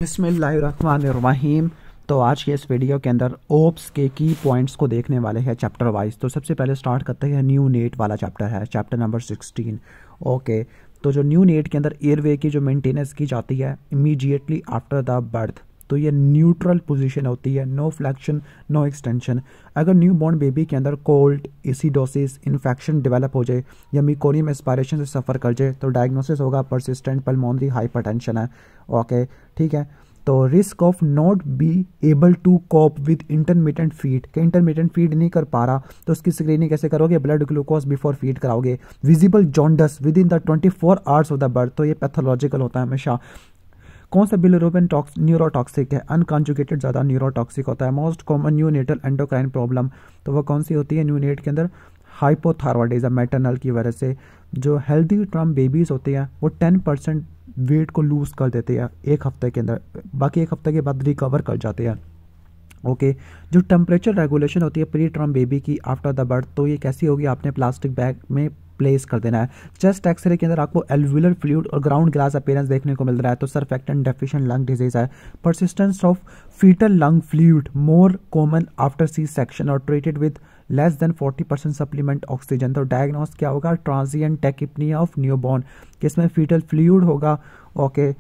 बिस्मिल्लाहिर्रहमानिर्रहीम। तो आज के इस वीडियो के अंदर ओप्स के की पॉइंट्स को देखने वाले हैं चैप्टर वाइज। तो सबसे पहले स्टार्ट करते हैं न्यू नेट वाला चैप्टर है, चैप्टर नंबर 16। ओके, तो जो न्यू नेट के अंदर एयरवे की जो मेंटेनेंस की जाती है इमीडिएटली आफ्टर द बर्थ, तो ये न्यूट्रल पोजीशन होती है, नो फ्लैक्शन नो एक्सटेंशन। अगर न्यू बॉर्न बेबी के अंदर कोल्ड, एसिडोसिस, इन्फेक्शन डेवलप हो जाए या मेकोनियम एस्पायरेशन से सफ़र कर जाए तो डायग्नोसिस होगा परसिस्टेंट पल्मोनरी हाइपरटेंशन है। ओके, ठीक है। तो risk of not be able to cope with intermediate feed, के इंटरमीडिएट फीड नहीं कर पा रहा तो उसकी स्क्रीनिंग कैसे करोगे? ब्लड ग्लूकोज बिफोर फीड कराओगे। Visible jaundice within the 24 hours of the birth, तो ये पैथोलॉजिकल होता है हमेशा। कौन सा बिलिरुबिन न्यूरोटॉक्सिक है? अनकॉन्जुगेटेड ज़्यादा न्यूरोटॉक्सिक होता है। Most common neonatal endocrine problem, तो वो कौन सी होती है न्यूनेट के अंदर? हाइपोथायरॉयडिज्म, मैटरनल की वजह से। जो हेल्दी टर्म बेबीज़ होते हैं वो 10% वेट को लूज़ कर देते हैं एक हफ्ते के अंदर, बाकी एक हफ्ते के बाद रिकवर कर जाते हैं। ओके, जो टेम्परेचर रेगुलेशन होती है प्री टर्म बेबी की आफ्टर द बर्थ, तो ये कैसी होगी? आपने प्लास्टिक बैग में प्लेस कर देना है। चेस्ट एक्सरे के अंदर आपको एल्वुलर फ्लूइड और ग्राउंड ग्लास अपीयरेंस देखने को मिल रहा है, तो सरफेक्टेंट डेफिशिएंट लंग डिजीज है। Persistence of fetal lung fluid more common after C section और treated with less than 40% supplement oxygen. तो डायग्नोस क्या होगा? ट्रांजिएंट टैकिपनिया ऑफ न्यूबॉर्न, किसमें फीटल फ्लूइड होगा। ओके,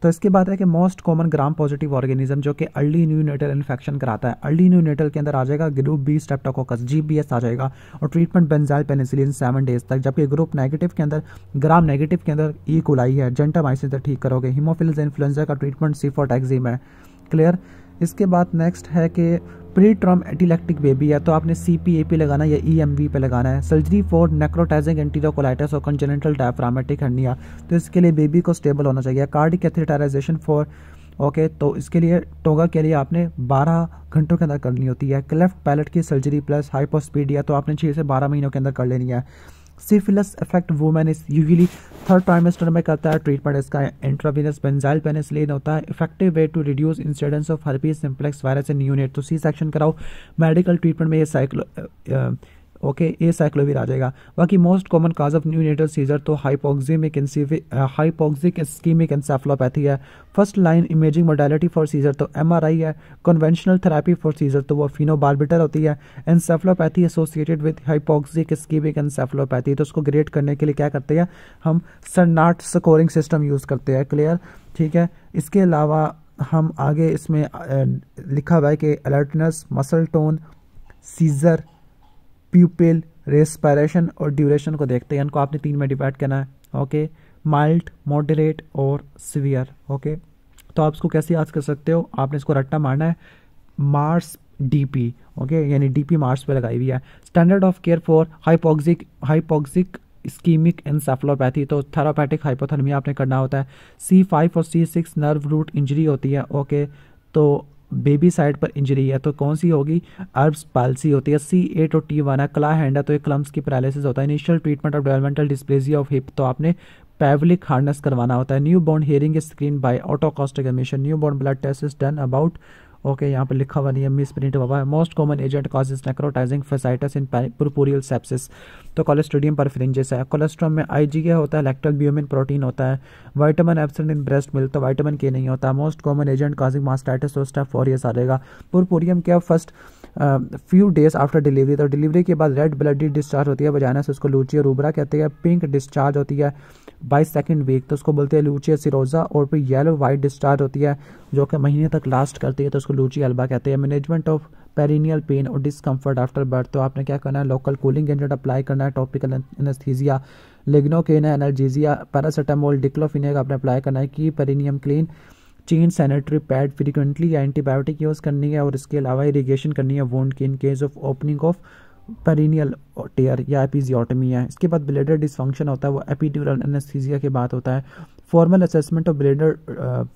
तो इसके बाद है कि most common gram positive organism जो कि अर्ली न्यूनेटल इन्फेक्शन कराता है। अर्ली न्यूनेटल के अंदर आ जाएगा ग्रुप बी स्ट्रेप्टोकोकस, GBS आ जाएगा, और ट्रीटमेंट बेंजाइल पेनिसिलिन 7 डेज तक। जबकि ग्रुप नेगेटिव के अंदर, ग्राम नेगेटिव के अंदर ई कोलाई है, जेंटामाइसिन से ठीक करोगे। हीमोफिलस इन्फ्लुएंजा का ट्रीटमेंट सीफोटैक्सिम है। क्लियर। इसके बाद नेक्स्ट है कि प्री टर्म एटिलेक्टिक बेबी है तो आपने CPAP लगाना या EMV पे लगाना है। सर्जरी फॉर नेक्रोटाइजिंग एंटीरोकोलाइटिस और कंजेनिटल डायफ्रामेटिक हर्निया, तो इसके लिए बेबी को स्टेबल होना चाहिए। कार्डिक कैथेटराइजेशन फॉर, ओके, तो इसके लिए टोगा के लिए आपने 12 घंटों के अंदर करनी होती है। क्लेफ्ट पैलेट की सर्जरी प्लस हाइपोस्पीडिया तो आपने 6 से 12 महीनों के अंदर कर लेनी है। सिफिलिस अफेक्ट वुमेन इस यूजुअली थर्ड ट्राइमेस्टर में करता है। ट्रीटमेंट इसका इंट्रावेनस बेंजाइल पेनिसिलिन होता है। Effective way to reduce incidence of herpes simplex virus in neonate, तो सी सेक्शन कराओ। मेडिकल ट्रीटमेंट में ये ये साइक्लोविर आ जाएगा। बाकी most common cause of neonatal seizure तो हाइपोक्सिक इस्कीमिक एंसेफलोपैथी है। First line imaging modality for seizure तो MRI है। कन्वेंशनल थेरेपी फॉर सीजर तो वो फिनोबार्बिटल होती है। Encephalopathy associated with hypoxic ischaemic encephalopathy, तो उसको ग्रेड करने के लिए क्या करते हैं हम? सरनाट स्कोरिंग सिस्टम यूज़ करते हैं। क्लियर, ठीक है। इसके अलावा हम आगे इसमें लिखा हुआ है कि alertness, muscle tone, seizure, pupil, respiration और ड्यूरेशन को देखते हैं। इनको आपने 3 में डिवाइड करना है। ओके, माइल्ड, मॉडरेट और सीवियर। ओके, तो आप इसको कैसे याद कर सकते हो? आपने इसको रट्टा मारना है मार्स DP, ओके, यानी DP मार्स पे लगाई हुई है। Standard of care for hypoxic ischaemic encephalopathy, तो थेरापेटिक हाइपोथर्मिया आपने करना होता है। C5 और C6 नर्व रूट इंजरी होती है। ओके, तो बेबी साइड पर इंजरी है तो कौन सी होगी? अर्ब्स पाल्सी होती है। C8 और T1 है। क्ला हैंड है तो एक क्लम्स की पैरालिसिस होता है। Initial treatment of developmental dysplasia of hip, तो आपने पैवलिक हार्नेस करवाना होता है। New born hearing is screen by otoacoustic emission. New born blood test is done about, okay, यहाँ पर लिखा हुआ नहीं है, मिस प्रिंट हुआ है। Most common agent causes necrotizing fasciitis in puerperal sepsis, तो कोलेस्ट्रीडियम परफेरेंजिस है। कोलेस्ट्रॉल में IgA होता है, लैक्टोल्ब्यूमिन प्रोटीन होता है। Vitamin absent in breast milk, तो विटामिन K नहीं होता। Most common agent causing mastitis, तो स्टेप 4 आ जाएगा। पुरपुरियम क्या? First few days after delivery, तो डिलीवरी के बाद रेड ब्लडी डिस्चार्ज होती है वजाना से, उसको लूचिया रूबरा कहते हैं। पिंक डिस्चार्ज होती है बाय सेकंड वीक, तो उसको बोलते हैं लूचिया सिरोजा। और फिर येलो वाइट डिस्चार्ज होती है जो कि महीने तक लास्ट करती है, तो उसको लूचिया अल्बा कहते हैं। मैनेजमेंट ऑफ पेरिनियल पेन और डिस्कम्फर्ट आफ्टर बर्थ, तो आपने क्या करना है? लोकल कूलिंग एजेंट अप्लाई करना है। टॉपिकल एनेस्थीसिया, लिग्नोकेन है, एनाल्जेसिया, पैरासीटामोल, डिक्लोफिनेक आपने अप्लाई करना है। की perineum clean, change sanitary pad frequently, या एंटीबायोटिक यूज़ करनी है। और इसके अलावा इरिगेशन करनी है वोंड की in case of opening of perineal tear या एपिजियोटमी है। इसके बाद ब्लेडर डिसफंक्शन होता है, वो एपिड्यूरल एनेस्थीसिया के बाद होता है। Formal assessment of bladder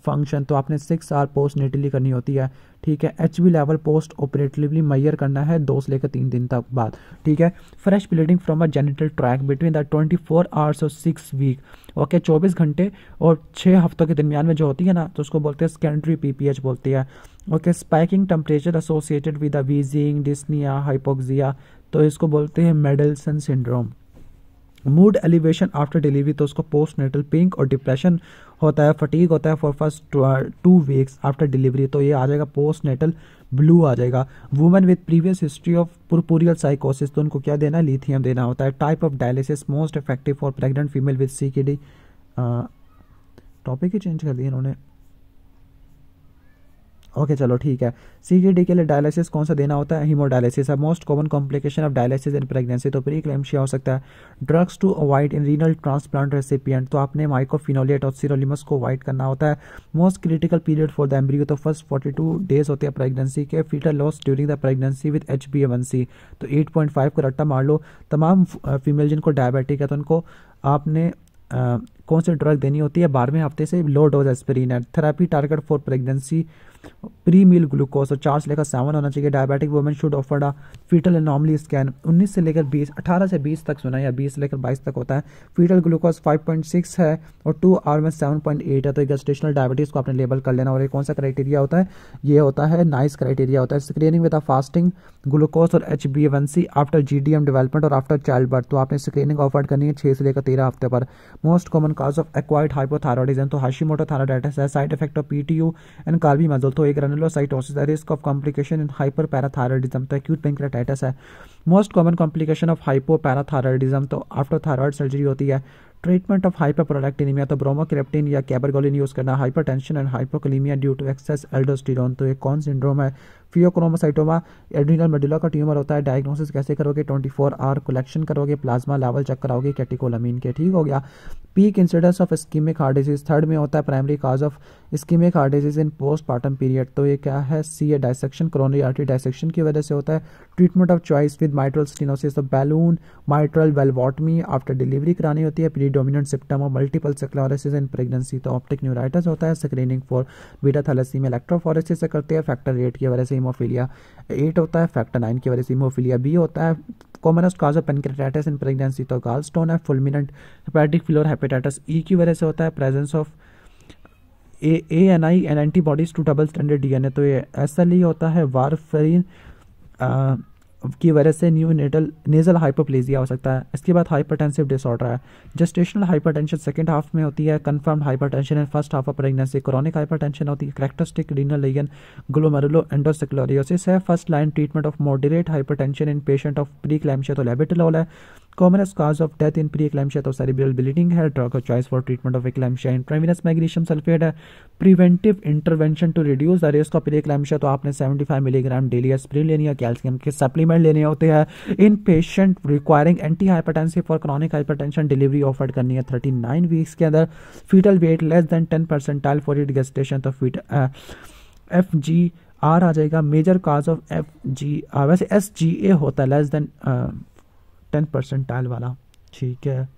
function, तो आपने 6 आवर पोस्ट नेटली करनी होती है। ठीक है। HB level post operatively Maihar करना है 2 से लेकर 3 दिन तक बाद। ठीक है। Fresh bleeding from a genital track between the 24 hours और 6 वीक, ओके, 24 घंटे और 6 हफ्तों के दरमियान में जो होती है ना, तो उसको बोलते हैं सेकेंडरी PPH बोलते हैं। Okay. Spiking temperature associated with wheezing, dyspnoea, hypoxia, तो इसको बोलते हैं Mendelson syndrome. Mood elevation after delivery, तो उसको पोस्ट नेटल पिंक और डिप्रेशन होता है, फटीग होता है for first 2 weeks after delivery, तो ये आ जाएगा पोस्ट नेटल ब्लू आ जाएगा। Women with previous history of puerperal साइकोसिस, तो उनको क्या देना है, लिथियम देना होता है। Type of dialysis most effective for pregnant female with CKD, topic he change कर दिया इन्होंने। ओके चलो ठीक है। CKD के लिए डायलिसिस कौन सा देना होता है, हीमोडायलिसिस है। Most common complication of dialysis in pregnancy, तो प्रीक्लेम्शिया हो सकता है। Drugs to avoid in renal transplant recipient, तो आपने माइकोफिनोलेट और सिरोलिमस को अवॉइड करना होता है। Most critical period for the embryo, तो फर्स्ट 42 डेज होते हैं प्रेगनेंसी के। Fetal loss during the pregnancy with HbA1c, तो 8.5 को रट्टा मार लो। तमाम फीमेल जिनको डायबिटिक है तो उनको आपने कौन सी ड्रग देनी होती है, 12वें हफ्ते से लो डोज एस्पिरिन है। Therapy target for pregnancy pre meal glucose, तो 4 से लेकर 7 होना चाहिए। Diabetic women should offer a fetal anomaly scan. 19 से लेकर 20, 18 से 20 तक सुना, या 20 से लेकर 22 तक होता है। फीटल ग्लूकोज 5.6 है और 2 आवर में 7.8 है, तो गेस्टेशनल डायबिटीज को आपने लेबल कर लेना। और ये कौन सा क्राइटेरिया होता है, ये होता है नाइस क्राइटेरिया होता है। स्क्रीनिंग विद फास्टिंग ग्लूकोज और HbA1c आफ्टर GDM डेवलपमेंट और आफ्टर चाइल्ड बर्थ, तो आपने स्क्रीनिंग ऑफर करनी है 6 से लेकर 13 हफ्ते पर। Most common cause of acquired hypothyroidism, तो हाशिमोटो थायरॉइडाइटिस है। Side effect of PTU and carbimazole, तो एक ग्रैनुलोसाइटोसिस है। Risk of complication in hyperparathyroidism, तो एक्यूट पैंक्रेटाइटिस है। Most common complication of hypoparathyroidism, तो आफ्टर थायरॉयड सर्जरी होती है। Treatment of hyperprolactinaemia, तो ब्रोमोक्रेप्टिन या कैबरगोलिन यूज करना। Hypertension and hypokalaemia due to excess aldosterone, तो ये कौन सिंड्रोम है, फियोक्रोमोसाइटोमा। एड्रीनल मेडुला का ट्यूमर होता है। डायग्नोसिस कैसे करोगे, 24 आवर कलेक्शन करोगे, प्लाज्मा लेवल चेक कराओगे कैटेकोलामीन के, ठीक हो गया। Peak incidence of ischaemic heart disease, third में होता है primary cause of ischaemic heart disease in postpartum period, तो ये क्या है, CA dissection, coronary artery dissection की वजह से होता है। Treatment of choice with mitral stenosis, तो बैलून माइट्रल वेलवॉटमी आफ्टर डिलीवरी करानी होती है। Predominant symptom of multiple sclerosis in pregnancy, तो ऑप्टिक न्यूराइटिस होता है। Screening for beta thalassemia electrophoresis से करते हैं। फैक्टर 8 की वजह से हीमोफीलिया 8 होता है। फैक्टर 9 की वजह से हीमोफीलिया B होता है। Commonest cause of pancreatitis in pregnancy, तो गॉलस्टोन है। Fulminant hepatic failure hepatitis E की वजह से होता है। Presence of ANI and antibodies to double standard DNA, तो ये SLE होता है। वारफेरिन की वजह से न्यूनेटल नेजल हाइपोप्लेजिया हो सकता है। इसके बाद हाइपरटेंसिव डिसऑर्डर है। जेस्टेशनल हाइपरटेंशन सेकंड हाफ में होती है। Confirmed hypertension in first half of pregnancy. Chronic hypertension होती है। Characteristic renal lesion glomerulo endosclerosis है। First line treatment of moderate hypertension in patient of preeclampsia, तो लेबेटोलोल है। Commonest cause of death in preeclampsia, तो cerebral bleeding है। Drug of choice for treatment of eclampsia intravenous magnesium sulphate है। Preventive intervention to reduce the risk of preeclampsia, तो आपने 75 milligram daily aspirin लेनी है। Calcium के supplement लेने होते हैं। In patient requiring anti hypertensive for chronic hypertension delivery offer करनी है 39 वीक्स के अंदर। Fetal weight less than 10 percentile for it gestation, तो FGR आ जाएगा। मेजर काज ऑफ FGR, वैसे SGA होता है लेस देन 10 परसेंटाइल वाला, ठीक है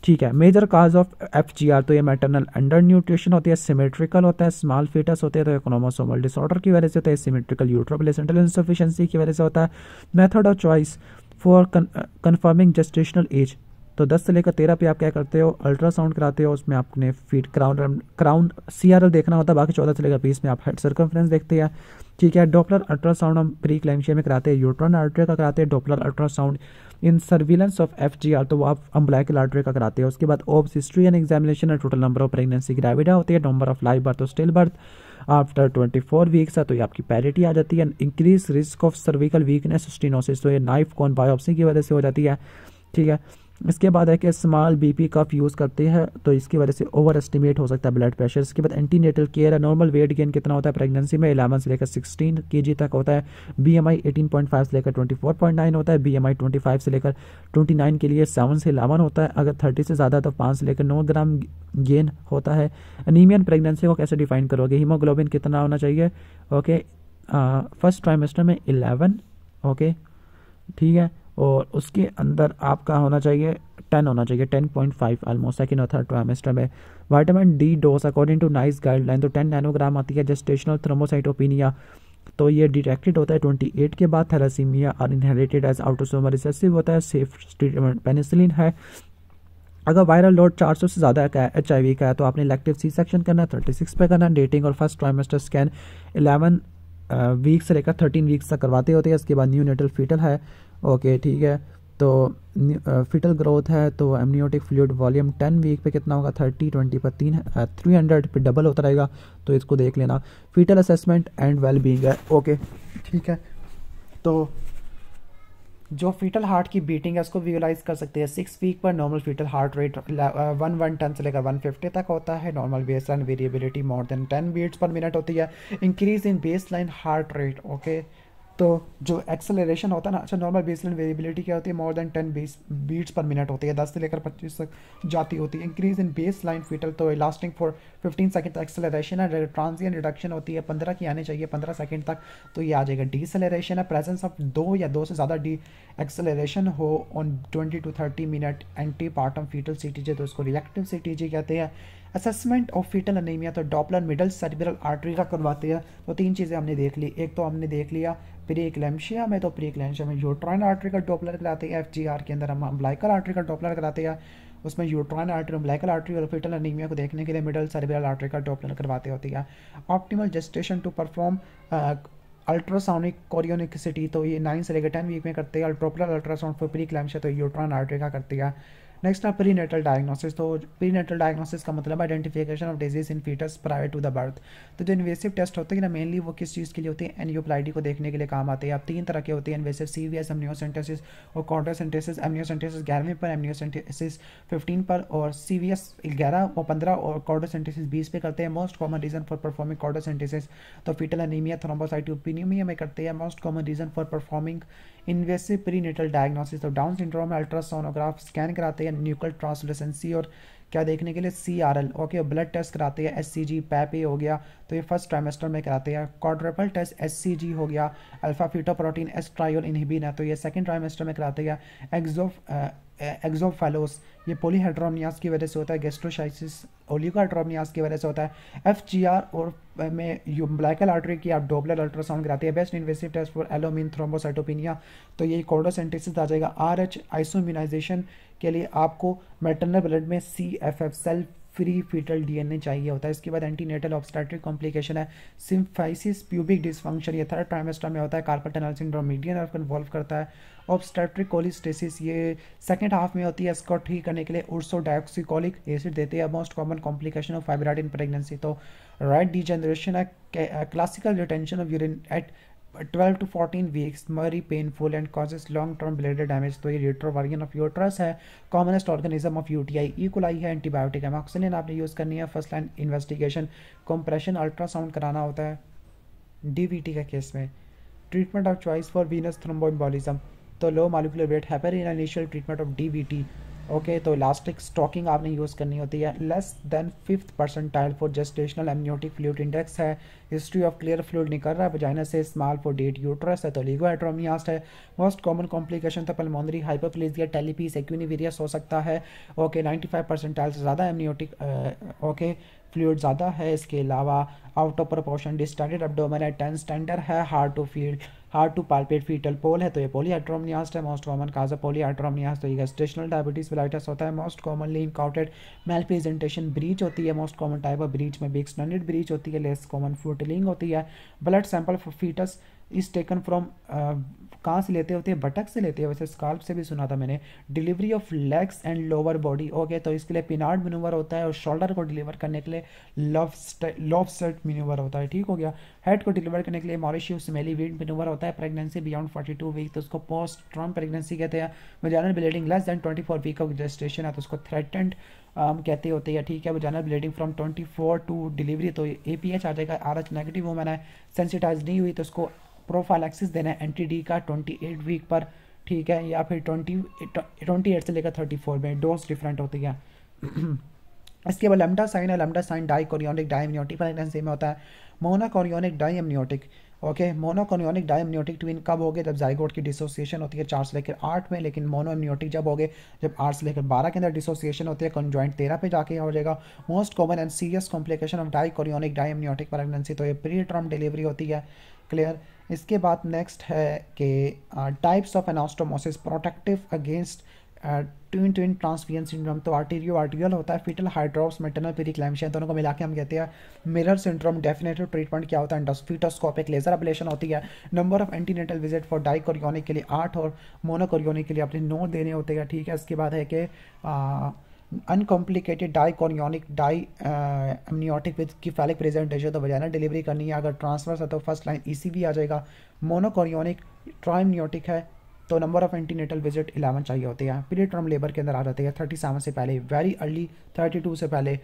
ठीक है। मेजर काज ऑफ FGR, तो ये मैटरनल अंडर न्यूट्रिशन होती है। सिमेट्रिकल होता है। स्मॉल फीटस होते हैं, तो क्रोमोसोमल डिसऑर्डर की वजह से होता है। सिमेट्रिकल यूट्रो प्लेसेंटल इंसफिशिएंसी की वजह से होता है। Method of choice for confirming gestational age, तो 10 से लेकर 13 पे आप क्या करते हो, अल्ट्रासाउंड कराते हो। उसमें आपने फीट क्राउन CRL देखना होता है। बाकी 14 से लेकर 20 में आप हेड सर्कमफ्रेंस देखते हैं, ठीक है। डॉपलर अल्ट्रासाउंड हम प्रीक्लैम्सिया में कराते हैं। यूट्रन आर्टरी का कराते हैं Doppler ultrasound. In surveillance of FGR, तो वो आप अम्बलाइकल आर्टरी का कराते हैं। उसके बाद obs history and examination, total number of pregnancy ग्रेविडा होती है। नंबर ऑफ लाइव बर्थ, तो स्टिल बर्थ आफ्टर 24 वीक्स है, तो ये आपकी पैरिटी आ जाती है। Increase risk of cervical weakness stenosis, तो ये नाइफ कोन बायोप्सी की वजह से हो जाती है, ठीक है। इसके बाद है कि स्मॉल BP कफ यूज़ करते हैं, तो इसकी वजह से ओवर एस्टिमेट हो सकता है ब्लड प्रेशर। इसके बाद एंटीनेटल केयर है। नॉर्मल वेट गेन कितना होता है प्रेगनेंसी में, 11 से लेकर 16 kg तक होता है। BMI 18.5 से लेकर 24.9 होता है। BMI 25 से लेकर 29 के लिए 7 से 11 होता है। अगर 30 से ज़्यादा तो 5 से लेकर 9 ग्राम गेन होता है। एनीमियन प्रेगनेंसी को कैसे डिफाइन करोगे, हीमोग्लोबिन कितना होना चाहिए, ओके, फर्स्ट ट्राइमेस्टर में 11, ओके, ठीक है। और उसके अंदर आपका होना चाहिए 10 होना चाहिए, 10.5 ऑलमोस्ट सेकेंड और थर्ड ट्राइमेस्टर में। Vitamin D dose according to NICE guideline, तो 10 नैनोग्राम आती है। जेस्टेशनल थ्रोम्बोसाइटोपिनिया, तो ये डिटेक्टेड होता है 28 के बाद। Thalassemia are inherited as autosomal recessive होता है। सेफ ट्रीटमेंट पेनिसिलिन है। अगर वायरल लोड 400 से ज़्यादा का है, HIV का है, तो आपने इलेक्टिव C-सेक्शन करना है, 36 पे करना है। डेटिंग और फर्स्ट ट्राइमेस्टर स्कैन 11 वीक्स से लेकर 13 वीक्स तक करवाते होते हैं। इसके बाद न्यूनेटल फीटल है, ओके, ठीक है। तो फिटल ग्रोथ है तो एमनियोटिक फ्लूइड वॉल्यूम 10 वीक पे कितना होगा 30 20 पर 300 पे डबल होता रहेगा, तो इसको देख लेना। Fetal assessment and well being है, ओके ठीक है। तो जो फीटल हार्ट की बीटिंग है उसको विजुलाइज कर सकते हैं। 6 वीक पर नॉर्मल फीटल हार्ट रेट 110 से लेकर 150 तक होता है। Normal base line variability more than 10 beats per minute होती है। Increase in base line heart rate, okay. तो जो एक्सेलरेशन होता है ना, अच्छा नॉर्मल बेसलाइन वेरिएबिलिटी क्या होती है, more than 10 beats per minute होती है, 10 से लेकर 25 तक जाती होती है। Increase in base line fetal तो लास्टिंग फॉर 15 सेकंड तक एक्सेलरेशन है। ट्रांजिएंट रिडक्शन होती है 15 की आनी चाहिए 15 सेकंड तक, तो ये आ जाएगा। डीसेलरेशन है, प्रेजेंस ऑफ 2 या 2 से ज़्यादा डी एक्सेलरेशन हो on 20 to 30 minute antepartum fetal CTG, तो इसको रिएक्टिव सीटीजे कहते हैं। असेसमेंट ऑफ फीटल अनीमिया तो डॉपलर मिडल सेरिब्रल आर्टरी का करवाते हैं। तो 3 चीज़ें हमने देख ली। एक तो हमने देख लिया प्री एक्लेम्शिया में, तो प्री एक्लेम्शिया में यूट्राइन आर्टरी का डॉपलर कराते हैं। एफजीआर के अंदर हम अम्बिलिकल आर्टरी का डॉपलर कराते हैं, उसमें यूट्राइन आर्टरी, अम्बिलिकल आर्टरी और फीटल अनीमिया को देखने के लिए मिडल सेरिब्रल आर्टरी का डॉपलर करवाते होती है। ऑप्टिमल जेस्टेशन टू परफॉर्म अल्ट्रासाउनिक कोरियोनिसिटी तो ये 9 से लेकर 10 वीक में करते हैं। अल्ट्रोपलर अल्ट्रासाउंड फॉर प्री एक्लेम्शिया तो यूट्राइन आर्टरी का करती है। नेक्स्ट है प्रीनेटल डायग्नोसिस। तो प्रीनेटल डायग्नोसिस का मतलब identification of disease in fetus prior to the birth. तो जो इन्वेसिव टेस्ट होते हैं ना, मेनली वो किस चीज़ के लिए होते हैं, एनियोप्लाइडी को देखने के लिए काम आते हैं। अब 3 तरह के होते हैं इन्वेसिव, सीवीएस, एमनियोसेंटेसिस और कॉर्डोसेंटेसिस। एमनियोसेंटेसिस 11वें पर, एमनियोसेंटेसिस 15 पर और सीवीएस 11 और 15 और कॉर्डोसेंटेसिस 20 पे करते हैं। Most common reason for performing cordocentesis तो फीटल एनीमिया, थ्रोम्बोसाइटोपेनिया में करते हैं। Most common reason for performing invasive prenatal diagnosis तो डाउन सिंड्रोम में अल्ट्रासोनोग्राफ स्कैन कराते हैं, न्यूक्लियर ट्रांसलूसेंसी और क्या देखने के लिए CRL, ओके। ब्लड टेस्ट कराते हैं, SCG पैपे हो गया, तो ये फर्स्ट ट्राइमेस्टर में कराते हैं। क्वाड्रपल टेस्ट SCG हो गया, alpha fetoprotein S triol inhibin है, तो ये सेकंड ट्राइमेस्टर में कराते हैं। एक्सोफेलोस ये पॉलीहेड्रोनियास की वजह से होता है। गैस्ट्रोसाइटिस ओलिगोहेड्रोनियास की वजह से होता है। FGR और में अम्बिलिकल आर्टरी की आप डॉपलर अल्ट्रासाउंड कराते हैं। Best invasive test for alloimmune thrombocytopenia तो ये कॉर्डोसेंटेसिस आ जाएगा। RH आइसोइम्यूनाइजेशन के लिए आपको मैटरनल ब्लड में CFF cell free fetal DNA चाहिए होता है। इसके बाद एंटीनेटल ऑब्स्टेट्रिक कॉम्प्लिकेशन है सिम्फाइसिस प्यूबिक डिसफंक्शन, ये थर्ड ट्राइमेस्टर में होता है। Carpal tunnel syndrome median nerve को इन्वॉल्व करता है। ऑब्स्टेट्रिक कोलिस्टेसिस ये सेकंड हाफ में होती है। इसको ठीक करने के लिए उर्सोडायोक्सिकोलिक एसिड देते हैं। Most common complication of fibroid in pregnancy तो राइट डिजेनरेशन है। Classical retention of urine at 12 to 14 weeks, very painful and causes long-term bladder damage तो ये रेट्रोवायरियन ऑफ यूट्रस है। Commonest organism of UTI E coli है। Antibiotic amoxicillin आपने use करनी है। First line investigation compression ultrasound कराना होता है DVT के केस में। Treatment of choice for venous thromboembolism तो low molecular weight heparin initial treatment of DVT, okay. तो इलास्टिक स्टॉकिंग आपने यूज़ करनी होती है। Less than 5th percentile for gestational amniotic fluid index है। हिस्ट्री ऑफ क्लियर फ्लूइड निकल रहा है वजाइना से। स्मॉल फॉर डेट यूट्रस है तो ओलिगोहेड्रोनियास है। मोस्ट कॉमन कॉम्प्लिकेशन तो पल्मोनरी हाइपरप्लेजिया टेलीपीस एक्यूनिवेरियस हो सकता है, ओके। 95 परसेंटाइल से ज़्यादा एमनियोटिक, ओके, फ्लूइड ज़्यादा है। इसके अलावा out of proportion distended abdomen है। टेंस टेंडर है। Hard to palpate fetal pole है तो ये पॉलीहाइड्रोनियास है। Most common cause of polyhydramnios तो ये गेस्टेशनल डायबिटीज मेलाइटस होता है। Most commonly encountered malpresentation breech होती है। Most common type of breech में भी एक्सटेंडेड ब्रीच होती है। लेस कॉमन फ्यूटलिंग होती है। Blood sample for fetus is taken from कहाँ से लेते होते हैं, बटक से लेते हैं, वैसे स्काल्प से भी सुना था मैंने। Delivery of legs and lower body, okay. तो इसके लिए पिनार्ड मैनूवर होता है और शोल्डर को डिलीवर करने के लिए लॉबस्टेट मैनूवर होता है, ठीक हो गया। हेड को डिलीवर करने के लिए मॉरिशियस स्मेली वीड मैनूवर होता है। प्रेगनेंसी बियॉन्ड 42 वीक तो उसको पोस्ट टर्म प्रेगनेंसी कहते हैं। Vaginal bleeding less than 24 week of gestation है तो उसको थ्रेटेंड कहते होते हैं, ठीक है। Vaginal bleeding from 24 to delivery तो APH आ जाएगा। RH नेगेटिव वुमेन है, सेंसिटाइज नहीं हुई तो उसको प्रोफाइलैक्सिस देना है एंटी-D का 28 वीक पर, ठीक है, या फिर 28 से लेकर 34 में। डोज डिफरेंट होती है। इसके बाद लैम्डा साइन है। Lambda sign dichorionic diamniotic pregnancy में होता है। Monochorionic diamniotic, okay. Monochorionic diamniotic twin कब हो गए, जब जाइगोट की डिसोसिएशन होती है 4 से लेकर 8 में। लेकिन मोनोएम्नियोटिक जब हो गए जब 8 से लेकर 12 के अंदर डिसोसिएशन होती है। कंजॉइंट 13 पे जाके हो जाएगा। Most common and serious complication of dichorionic diamniotic pregnancy तो ये प्री टर्म डिलीवरी होती है, क्लियर। इसके बाद नेक्स्ट है कि types of anastomosis protective against twin twin transfusion syndrome, तो आर्टीरियो आर्टियल होता है, फीटल हाइड्रोप्स मेटरनल पेरिक्लैम्सिया, दोनों को मिला के हम कहते हैं मिरर सिंड्रोम। डेफिनेटिव ट्रीटमेंट क्या होता है, फीटोस्कोपिक लेजर एब्लेशन होती है। Number of antenatal visit for dichorionic के लिए 8 और मोनोकोरियोनिक के लिए अपने 9 देने होते हैं, ठीक है। इसके बाद है कि uncomplicated dichorionic diamniotic with cephalic presentation, तो वजाइनल डिलीवरी करनी है। अगर ट्रांसफर्स है तो फर्स्ट लाइन ईसीवी आ जाएगा। मोनोकोरियोनिक ट्राइमनियोटिक है तो नंबर ऑफ एंटीनेटल विजिट 11 चाहिए होते हैं। पीरियड टर्म लेबर के अंदर आ जाते हैं 37 से पहले, वेरी अर्ली 32 से पहले,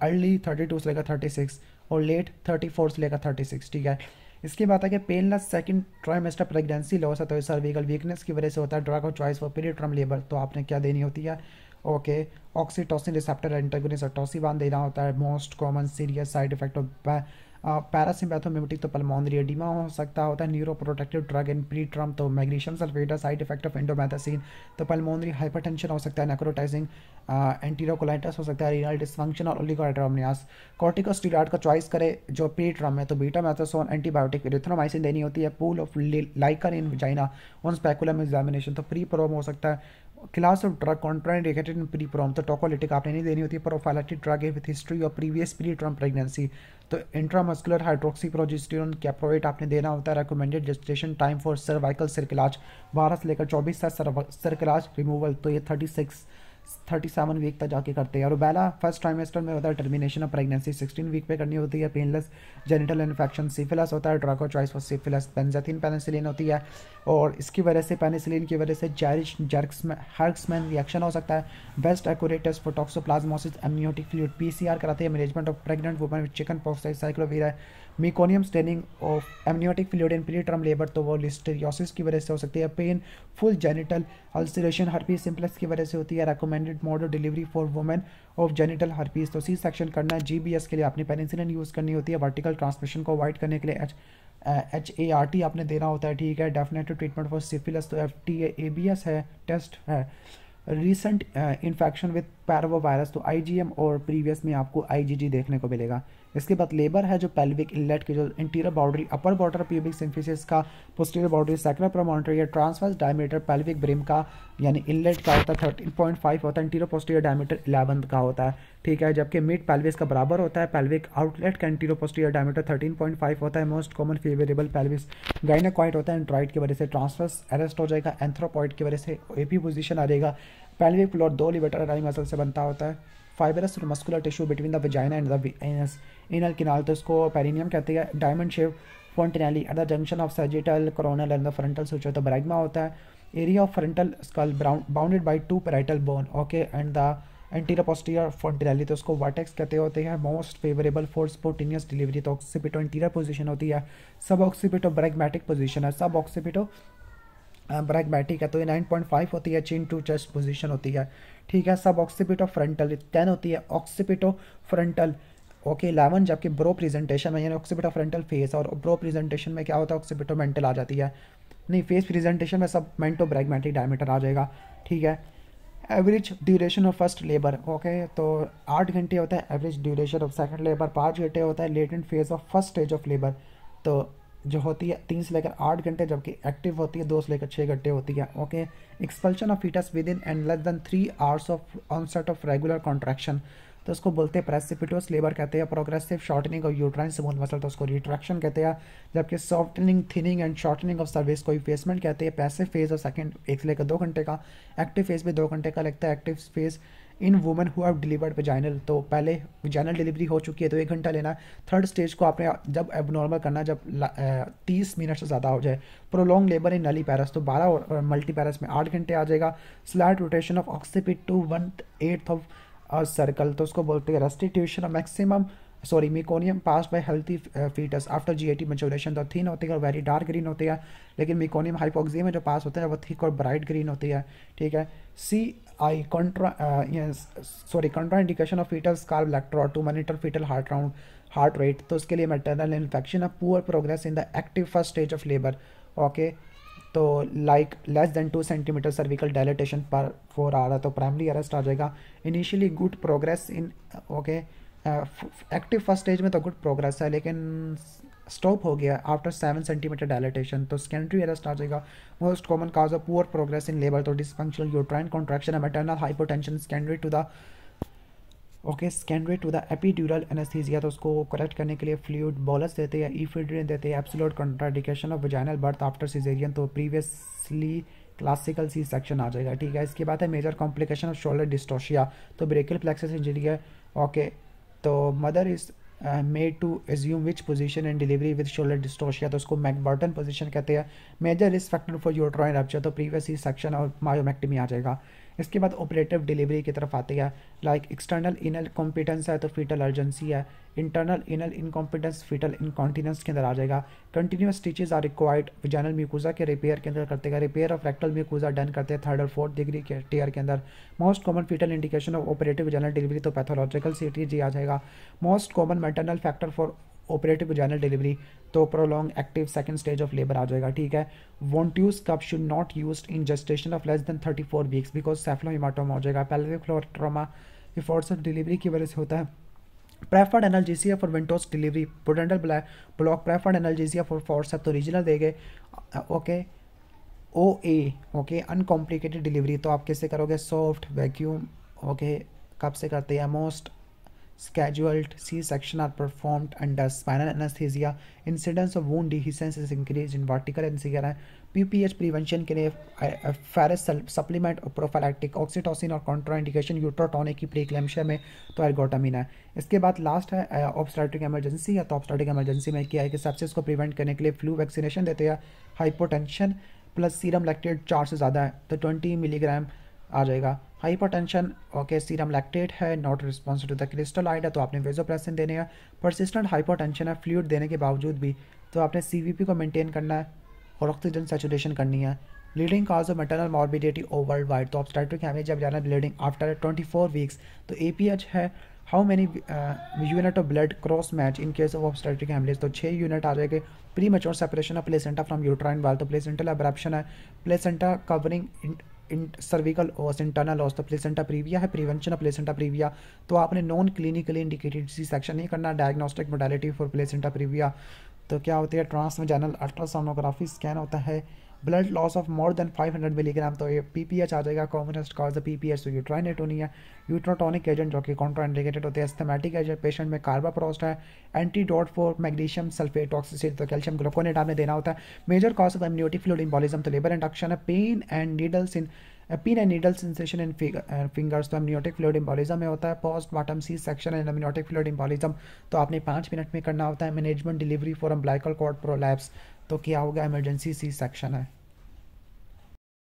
अर्ली 32 से लेकर 36 और लेट 34 से लेकर 36, ठीक है। इसके बाद है कि painless second trimester pregnancy loss है तो सर्विकल वीकनेस की वजह से होता है। Drug of choice for period term labour, तो आपने क्या देनी होती है, ओके, ऑक्सीटोसिन रिसेप्टर एंटागोनिस्ट और टॉसिबान देना होता है। Most common serious side effect of parasympathomimetic तो पल्मोनरी एडिमा हो सकता होता है। Neuroprotective drug in preterm तो magnesium sulphate, side effect of indomethacin तो पल्मोनरी हाइपरटेंशन हो सकता है। नेक्रोटाइजिंग एंटीरोकोलाइटिस हो सकता है। रीनल डिसफंक्शन और ओलिगोएड्रोमनियास। कॉर्टिकोस्टेरॉइड का चॉइस करे जो प्री टर्म में, तो बीटामेथासोन एंटीबायोटिक एरिथ्रोमाइसिन देनी होती है। Pool of liquor in vagina on speculum examination, तो प्री प्रोम हो सकता है। Class of drug contraindicated in pre PROM, तो टोकोलिटिक आपने नहीं देनी होती है। प्रोफाइलेटिक ड्रग है with history of previous preterm pregnancy, तो इंट्रामस्कुलर हाइड्रोक्सी प्रोजेस्टेरोन कैप्रोवेट आपने देना होता है। Recommended gestation time for cervical cerclage 12 से लेकर 24 तक, सर्किलाज रिमूवल तो ये 37 वीक तक जाके करते हैं। और रूबेला फर्स्ट ट्राइमेस्टर में होता है। टर्मिनेशन ऑफ प्रेगनेंसी 16 वीक पे करनी होती है। Painless genital infection. सिफिलिस होता है, drug of choice for syphilis benzathine penicillin होती है और इसकी वजह से पेनिसिलिन की वजह से हर्क्समैन रिएक्शन हो सकता है। Best accurate test for toxoplasmosis amniotic fluid PCR कराते हैं। Management of pregnant woman with chicken pox acyclovir. Meconium staining of amniotic fluid in preterm labour, तो वो लिस्टेरियोसिस की वजह से हो सकती है। Painful genital ulceration herpes simplex की वजह से होती है। Recommended mode of delivery for women of genital herpes, तो सी सेक्शन करना है। जीबीएस के लिए आपने पेनिसिलिन यूज़ करनी होती है। वर्टिकल ट्रांसमिशन को अवॉइड करने के लिए HART आपने देना होता है, ठीक है। डेफिनेटिव ट्रीटमेंट फॉर सिफिलिस तो FTA ABS है, टेस्ट है। रिसेंट इन्फेक्शन विद पैरावोवायरस तो IgM और प्रीवियस में आपको IgG देखने को मिलेगा। इसके बाद लेबर है जो पेल्विक इनलेट की जो interior boundary upper border pubic symphysis का, पोस्टीरियर बाउंड्री सैक्रल प्रोमोन्टरी या ट्रांसवर्स डायमीटर पेल्विक ब्रिम का यानी इनलेट का होता है 13.5 होता है। इंटीरियर पोस्टीरियर डायमीटर 11 का होता है, ठीक है। जबकि मिड पेल्विस का बराबर होता है। पेल्विक आउटलेट का इंटीरियर पोस्टीरियर डायमीटर 13.5 होता है। मोस्ट कॉमन फेवरेबल पेल्विस गाइनोकॉइड होता है। एंट्राइड की वजह से ट्रांसवर्स अरेस्ट हो जाएगा। एंथ्रोपॉइड की वजह से AP पोजीशन आ जाएगा। Pelvic floor 2 levator ani muscle से बनता होता है। Fibrous muscular tissue between the vagina and the anus anal canal, तो इसको पेरिनियम कहते हैं। Diamond shape fontanelle at the junction of sagittal coronal and the frontal suture, तो ब्रैग्मा होता है। Area of frontal skull bounded by 2 parietal bone, okay, and the anterior posterior fontanelle, तो उसको vertex कहते होते हैं। मोस्ट फेवरेबल फॉर स्पोटेनियस डिलीवरी, तो occipito interior position होती है। सब ऑक्सीपिटो ब्रैग्मेटिक पोजीशन है। सब ऑक्सीपिटो ब्रैग्मेटिक है तो ये 9.5 होती है। चिन टू चेस्ट पोजीशन होती है, ठीक है। सब ऑक्सीपिटो फ्रंटल 10 होती है। ऑक्सीपिटो फ्रंटल ओके 11, जबकि ब्रो प्रेजेंटेशन में यानी ऑक्सीपिटो फ्रंटल फेस और ब्रो प्रेजेंटेशन में क्या होता है, ऑक्सीपिटो मेंटल आ जाती है। नहीं, फेस प्रेजेंटेशन में सब मेंटो ब्रैग्मेटिक डायमीटर आ जाएगा, ठीक है। Average duration of first labour, okay, तो 8 घंटे होता है। Average duration of second labour 5 घंटे होता है। Latent phase of first stage of labour तो जो होती है 3 से लेकर 8 घंटे, जबकि एक्टिव होती है 2 से लेकर 6 घंटे होती है, okay. Expulsion of fetus with in and less than 3 hours of onset of regular contraction, तो उसको बोलते हैं प्रेसिपिटोस लेबर कहते हैं। Progressive shortening of uterine smooth muscle, तो उसको रिट्रैक्शन कहते हैं। जबकि softening, thinning and shortening of cervix को इफेसमेंट कहते हैं। पैसिव फेज और सेकंड 1 से लेकर 2 घंटे का। एक्टिव फेज भी 2 घंटे का लगता है। Active phase in women who have delivered vaginal, तो पहले वजाइनल डिलीवरी हो चुकी है तो 1 घंटा लेना है। थर्ड स्टेज को आपने जब एबनॉर्मल करना है जब 30 मिनट से ज़्यादा हो जाए। प्रोलॉन्ग लेबर इन नली पैरस तो 12 और मल्टी पैरस में 8 घंटे आ जाएगा। Slight rotation of occiput to 1/8 of circle, तो उसको बोलते हैं restitution of maximum meconium pass by healthy fetus after GAT maturation, तो थिन होती है और वेरी डार्क ग्रीन होती है। लेकिन मेकोनियम हाइपोक्सिया में जो पास होता है वो थिक और ब्राइट ग्रीन होती है, ठीक है। Contraindication of fetus scalp electrode to monitor fetal heart rate, तो उसके लिए maternal infection of poor progress in the active first stage of labour, okay. तो like less than 2 centimetre cervical dilatation पर 4 आ रहा है तो प्राइमरी अरेस्ट आ जाएगा। Initially good progress in, okay, active first stage में तो गुड प्रोग्रेस है, लेकिन स्टॉप हो गया आफ्टर 7 सेंटीमीटर डायलेटेशन, तो सेकेंडरी अरेस्ट आ जाएगा। Most common cause of poor progress in labour, तो dysfunctional uterine contraction, maternal hypotension, secondary to the epidural anaesthesia, तो उसको करेक्ट करने के लिए फ्लूइड बोलस देते हैं, इफिड्रिन देते हैं, absolute contraindication of vaginal birth after caesarean, तो प्रीवियसली क्लासिकल सी सेक्शन आ जाएगा। ठीक है, इसके बाद है major complication of shoulder dystocia, तो ब्रेकियल प्लेक्सस इंजरी है। ओके, तो mother is made to assume which position in delivery with shoulder dystocia, तो उसको मैकबर्टन पोजीशन कहते हैं। Major risk factor for uterine rupture, तो प्रीवियस सी सेक्शन और myomectomy आ जाएगा। इसके बाद ऑपरेटिव डिलीवरी की तरफ आते हैं। लाइक एक्सटर्नल इनल कॉम्पिटेंस है तो फीटल अर्जेंसी है, internal anal incompetence fecal incontinence के अंदर आ जाएगा। Continuous stitches are required vaginal mucosa के रिपेयर के अंदर करते हैं, repair of rectal mucosa done करते हैं 3rd और 4th डिग्री के टेयर के अंदर। Most common fetal indication of operative vaginal delivery, तो पैथोलॉजिकल CTG आ जाएगा। Most common maternal factor for operative vaginal delivery, तो prolong active second stage of labour आ जाएगा। ठीक है, ventouse cup should not used in gestation of less than 34 weeks because cephalohaematoma हो जाएगा। Pelvic floor trauma efforts of delivery की वजह से होता है। Preferred analgesia for ventouse delivery, पोडेंटल block, preferred analgesia for forceps, तो रीजनल देंगे। Okay, OA, okay, uncomplicated delivery, तो आप किससे करोगे? Soft vacuum. ओके, कब से करते हैं? Most scheduled C-section are performed under spinal anesthesia. Incidence of wound dehiscence is increased in vertical anesthesia. PPH prevention के लिए फेरस सप्लीमेंट और प्रोफाइलैक्टिक, ऑक्सीटोसिन और कॉन्ट्राइंडिकेशन यूट्रोटोनिक की प्रीक्लेम्शिया में तो एर्गोटामिन है। इसके बाद लास्ट है ऑब्स्टेट्रिक इमरजेंसी, या तो ऑब्स्टेट्रिक इमरजेंसी में क्या है कि सेप्सिस को प्रिवेंट करने के लिए फ्लू वैक्सीनेशन देते हैं। हाइपोटेंशन प्लस सीरम लैक्टेट 4 से ज़्यादा है तो 20 मिलीग्राम आ जाएगा। हाइपरटेंशन, ओके, सीरम लैक्टेट है, नॉट रिस्पॉन्सिव टू द क्रिस्टोलाइड है तो आपने वेजोप्रेसिन देने हैं। परसिस्टेंट हाइपरटेंशन है, फ्लूइड देने के बावजूद भी, तो आपने CVP को मेंटेन करना है और ऑक्सीजन सैचुरेशन करनी है। Bleeding cause of maternal morbidity world wide, तो ऑब्स्टेट्रिक हेमरेज जब जाना ब्लीडिंग आफ्टर 24 वीक्स, तो APH है। How many unit of blood cross match in case of obstetric hemorrhage, तो 6 यूनिट आ जाएंगे। Pre mature separation of placenta from uterine wall, तो placental abruption है। Placenta covering in cervical os, internal os, तो placenta previa है। Prevention of placenta previa, तो आपने non clinically indicated C-सेक्शन नहीं करना। Diagnostic modality for placenta previa, तो क्या होती है? ट्रांसवेजाइनल अल्ट्रासोनोग्राफी स्कैन होता है। Blood loss of more than 500 milligram, तो ये PPH आ जाएगा। कॉमनेस्ट काज PPH, तो यूट्राइन एटोनिया। यूट्रोटोनिक एजेंट जो कि कॉन्ट्राइंडिकेटेड होते हैं। एस्थमेटिक एजेंट पेशेंट में कार्बाप्रोस्ट है। Antidote for magnesium sulphate toxicity, तो कैल्शियम ग्लूकोनेट आपने देना होता है। Major cause of amniotic fluid embolism, तो लेबर इंडक्शन है। Pin and needle sensation in fingers, तो एमनियोटिक फ्लूइड एम्बोलिज्म में होता है। Postmortem C section and amniotic fluid embolism, तो आपने 5 मिनट में करना होता है। Management delivery for umbilical cord prolapse, तो क्या होगा? इमरजेंसी C-सेक्शन है।